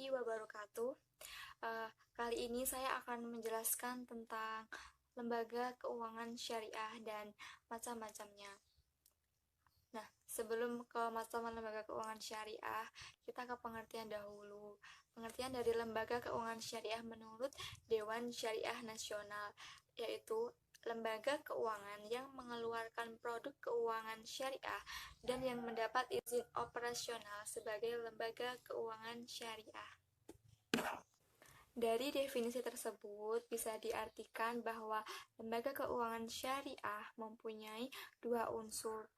warahmatullahi wabarakatuh. Kali ini saya akan menjelaskan tentang lembaga keuangan syariah dan macam-macamnya. Nah, sebelum ke macam lembaga keuangan syariah, kita ke pengertian dahulu. Pengertian dari lembaga keuangan syariah menurut Dewan Syariah Nasional, yaitu lembaga keuangan yang mengeluarkan produk keuangan syariah dan yang mendapat izin operasional sebagai lembaga keuangan syariah. Dari definisi tersebut bisa diartikan bahwa lembaga keuangan syariah mempunyai dua unsur.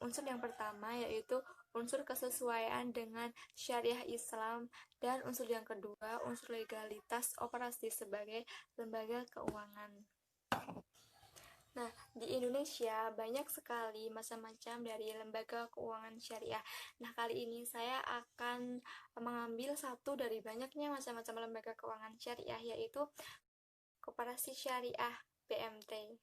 Unsur yang pertama yaitu unsur kesesuaian dengan syariah Islam, dan unsur yang kedua unsur legalitas operasi sebagai lembaga keuangan. Nah, di Indonesia banyak sekali macam-macam dari lembaga keuangan syariah. Nah, kali ini saya akan mengambil satu dari banyaknya macam-macam lembaga keuangan syariah, yaitu Koperasi Syariah BMT.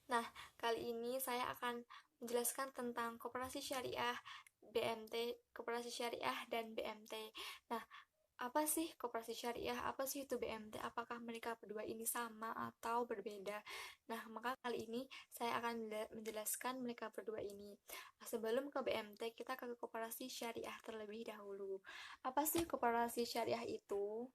Nah, kali ini saya akan menjelaskan tentang Koperasi Syariah BMT, Koperasi Syariah dan BMT. Nah, apa sih koperasi syariah? Apa sih itu BMT? Apakah mereka berdua ini sama atau berbeda? Nah, maka kali ini saya akan menjelaskan mereka berdua ini. Sebelum ke BMT, kita ke koperasi syariah terlebih dahulu. Apa sih koperasi syariah itu?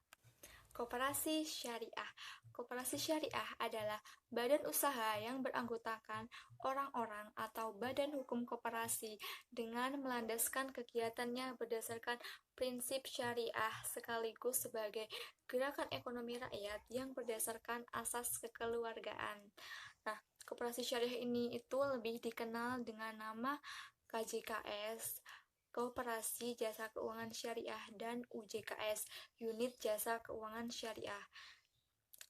Koperasi syariah. Koperasi syariah adalah badan usaha yang beranggotakan orang-orang atau badan hukum koperasi dengan melandaskan kegiatannya berdasarkan prinsip syariah sekaligus sebagai gerakan ekonomi rakyat yang berdasarkan asas kekeluargaan. Nah, koperasi syariah ini itu lebih dikenal dengan nama KJKS, Koperasi Jasa Keuangan Syariah, dan UJKS, Unit Jasa Keuangan Syariah.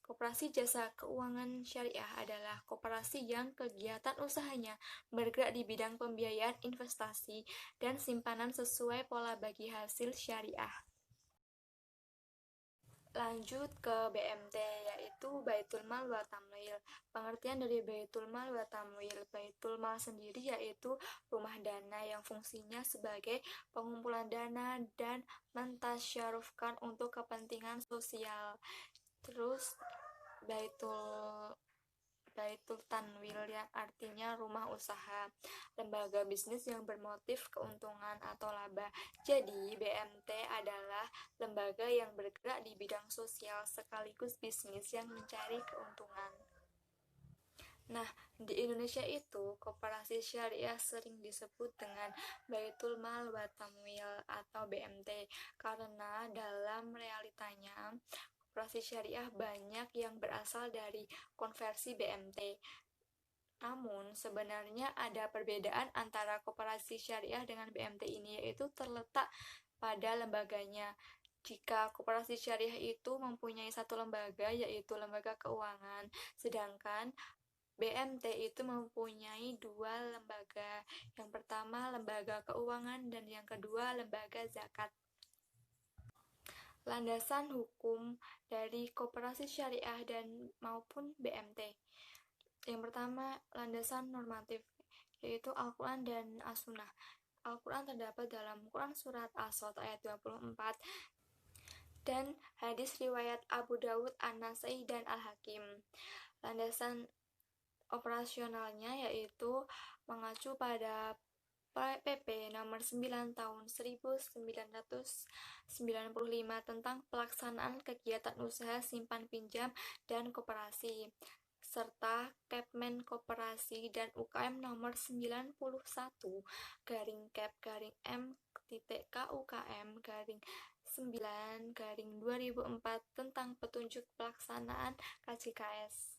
Koperasi Jasa Keuangan Syariah adalah koperasi yang kegiatan usahanya bergerak di bidang pembiayaan investasi dan simpanan sesuai pola bagi hasil syariah. Lanjut ke BMT, yaitu Baitul Mal wa Tamwil. Pengertian dari Baitul Mal wa Tamwil. Baitul Mal sendiri yaitu rumah dana yang fungsinya sebagai pengumpulan dana dan mentasyarufkan untuk kepentingan sosial. Terus Baitul Tanwil yang artinya rumah usaha, lembaga bisnis yang bermotif keuntungan atau laba. Jadi, BMT adalah lembaga yang bergerak di bidang sosial sekaligus bisnis yang mencari keuntungan. Nah, di Indonesia itu, koperasi syariah sering disebut dengan Baitul Mal wa Tamwil atau BMT karena dalam realitanya koperasi syariah banyak yang berasal dari konversi BMT. Namun, sebenarnya ada perbedaan antara koperasi syariah dengan BMT ini, yaitu terletak pada lembaganya. Jika koperasi syariah itu mempunyai satu lembaga, yaitu lembaga keuangan, sedangkan BMT itu mempunyai dua lembaga. Yang pertama, lembaga keuangan, dan yang kedua, lembaga zakat. Landasan hukum dari koperasi syariah dan maupun BMT. Yang pertama, landasan normatif, yaitu Al-Quran dan As-Sunnah. Al-Quran terdapat dalam Quran Surat As-Sod ayat 24 dan hadis riwayat Abu Dawud, An-Nasai, dan Al-Hakim. Landasan operasionalnya yaitu mengacu pada PP nomor 9 tahun 1995 tentang pelaksanaan kegiatan usaha simpan pinjam dan koperasi, serta Kepmen Koperasi dan UKM nomor 91 /KM-KUKM-9/2004 tentang petunjuk pelaksanaan KJKS.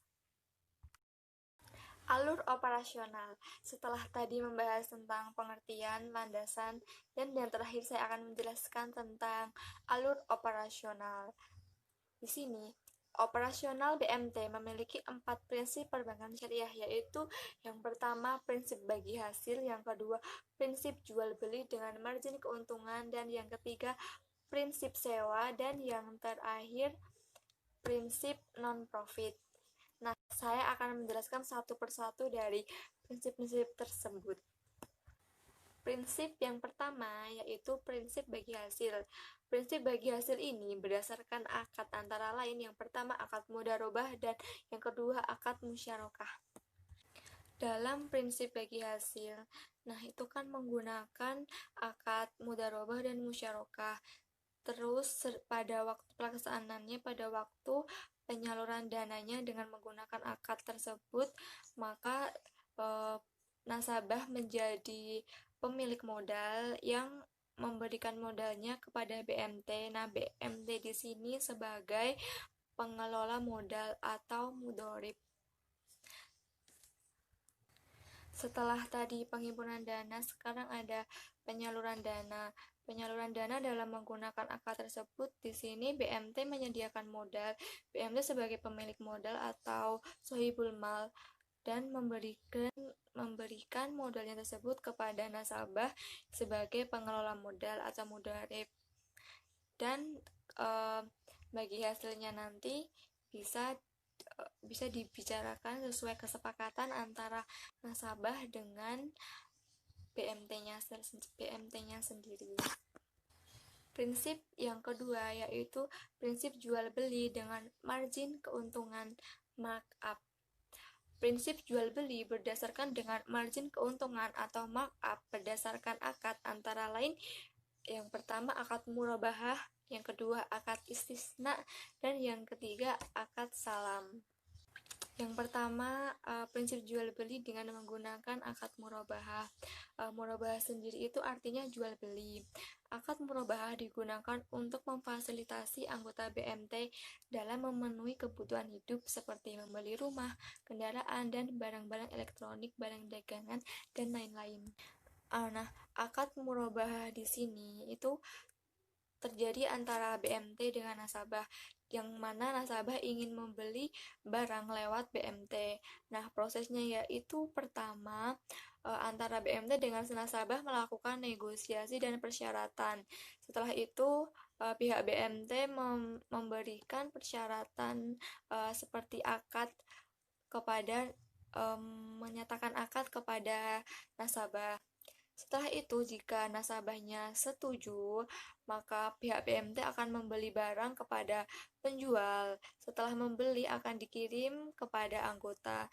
Alur operasional. Setelah tadi membahas tentang pengertian, landasan, dan yang terakhir saya akan menjelaskan tentang alur operasional. Di sini, operasional BMT memiliki 4 prinsip perbankan syariah, yaitu yang pertama prinsip bagi hasil, yang kedua prinsip jual beli dengan margin keuntungan, dan yang ketiga prinsip sewa, dan yang terakhir prinsip non-profit. Nah, saya akan menjelaskan satu persatu dari prinsip-prinsip tersebut. Prinsip yang pertama yaitu prinsip bagi hasil. Prinsip bagi hasil ini berdasarkan akad antara lain. Yang pertama akad mudharabah dan yang kedua akad musyarakah. Dalam prinsip bagi hasil, nah itu kan menggunakan akad mudharabah dan musyarakah. Terus pada waktu pelaksanaannya, pada waktu penyaluran dananya dengan menggunakan akad tersebut, maka nasabah menjadi pemilik modal yang memberikan modalnya kepada BMT. Nah, BMT di sini sebagai pengelola modal atau mudhorib. Setelah tadi penghimpunan dana, sekarang ada penyaluran dana. Penyaluran dana dalam menggunakan akad tersebut, di sini BMT menyediakan modal. BMT sebagai pemilik modal atau sohibul mal dan memberikan modalnya tersebut kepada nasabah sebagai pengelola modal atau mudharib. Dan bagi hasilnya nanti bisa dibicarakan sesuai kesepakatan antara nasabah dengan BMT-nya sendiri. Prinsip yang kedua yaitu prinsip jual beli dengan margin keuntungan markup. Prinsip jual beli berdasarkan dengan margin keuntungan atau markup berdasarkan akad antara lain yang pertama akad murabahah, yang kedua akad istisna, dan yang ketiga akad salam. Yang pertama, prinsip jual beli dengan menggunakan akad murabahah. Murabahah sendiri itu artinya jual beli. Akad murabahah digunakan untuk memfasilitasi anggota BMT dalam memenuhi kebutuhan hidup seperti membeli rumah, kendaraan, dan barang-barang elektronik, barang dagangan, dan lain-lain. Nah, akad murabahah di sini itu terjadi antara BMT dengan nasabah, yang mana nasabah ingin membeli barang lewat BMT. Nah, prosesnya yaitu pertama, antara BMT dengan nasabah melakukan negosiasi dan persyaratan. Setelah itu, pihak BMT memberikan persyaratan seperti akad kepada menyatakan akad kepada nasabah. Setelah itu, jika nasabahnya setuju, maka pihak BMT akan membeli barang kepada penjual. Setelah membeli akan dikirim kepada anggota.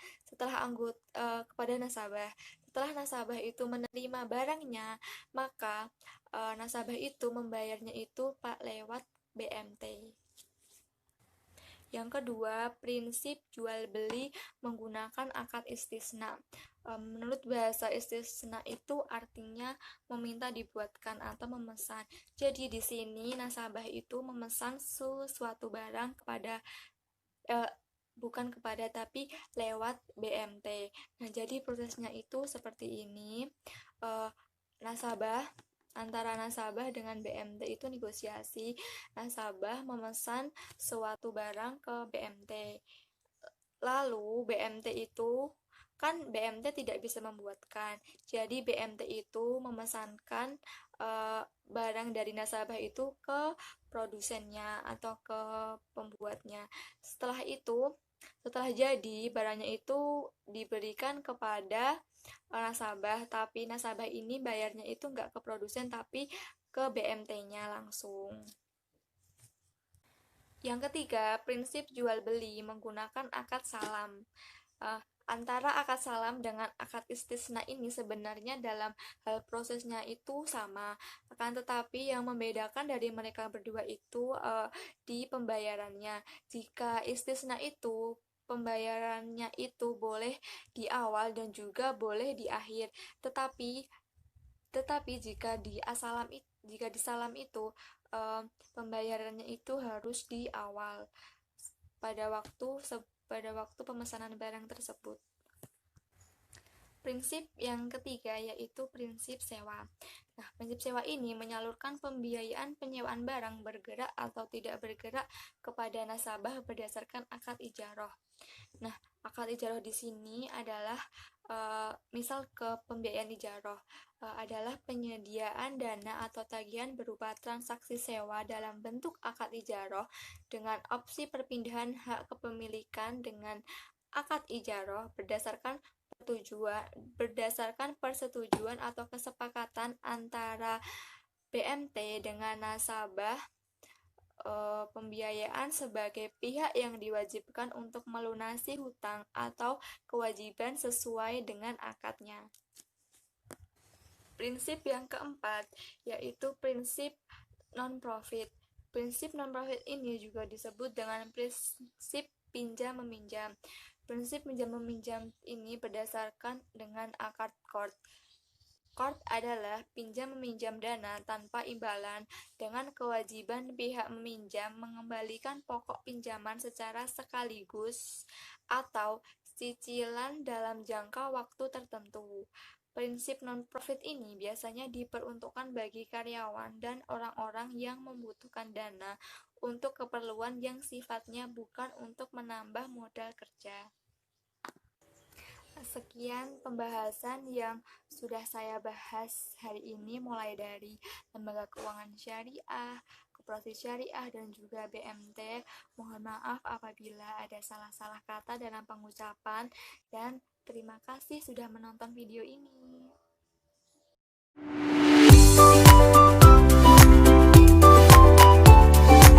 Kepada nasabah. Setelah nasabah itu menerima barangnya, maka nasabah itu membayarnya itu lewat BMT. Yang kedua, prinsip jual beli menggunakan akad istisna. Menurut bahasa istisna itu artinya meminta dibuatkan atau memesan. Jadi di sini nasabah itu memesan suatu barang kepada bukan kepada tapi lewat BMT. Nah, jadi prosesnya itu seperti ini. Antara nasabah dengan BMT itu negosiasi. Nasabah memesan suatu barang ke BMT. Lalu BMT itu kan BMT tidak bisa membuatkan. Jadi BMT itu memesankan barang dari nasabah itu ke produsennya atau ke pembuatnya. Setelah jadi barangnya itu diberikan kepada nasabah, tapi nasabah ini bayarnya itu nggak ke produsen tapi ke BMT-nya langsung. Yang ketiga, prinsip jual beli menggunakan akad salam. Antara akad salam dengan akad istisna ini sebenarnya dalam hal prosesnya itu sama, akan tetapi yang membedakan dari mereka berdua itu di pembayarannya. Jika istisna itu pembayarannya itu boleh di awal dan juga boleh di akhir, tetapi jika di salam itu pembayarannya itu harus di awal pada waktu pemesanan barang tersebut. Prinsip yang ketiga yaitu prinsip sewa. Nah, prinsip sewa ini menyalurkan pembiayaan penyewaan barang bergerak atau tidak bergerak kepada nasabah berdasarkan akad ijarah. Nah, akad ijarah di sini adalah misal ke pembiayaan ijarah adalah penyediaan dana atau tagihan berupa transaksi sewa dalam bentuk akad ijarah dengan opsi perpindahan hak kepemilikan dengan akad ijarah berdasarkan berdasarkan persetujuan atau kesepakatan antara BMT dengan nasabah, pembiayaan sebagai pihak yang diwajibkan untuk melunasi hutang atau kewajiban sesuai dengan akadnya. Prinsip yang keempat yaitu prinsip non-profit. Prinsip non-profit ini juga disebut dengan prinsip pinjam-meminjam. Prinsip pinjam-meminjam ini berdasarkan dengan akad court. Court adalah pinjam-meminjam dana tanpa imbalan dengan kewajiban pihak meminjam mengembalikan pokok pinjaman secara sekaligus atau cicilan dalam jangka waktu tertentu. Prinsip non-profit ini biasanya diperuntukkan bagi karyawan dan orang-orang yang membutuhkan dana untuk keperluan yang sifatnya bukan untuk menambah modal kerja. Sekian pembahasan yang sudah saya bahas hari ini, mulai dari lembaga keuangan syariah, koperasi syariah, dan juga BMT. Mohon maaf apabila ada salah-salah kata dalam pengucapan, dan terima kasih sudah menonton video ini.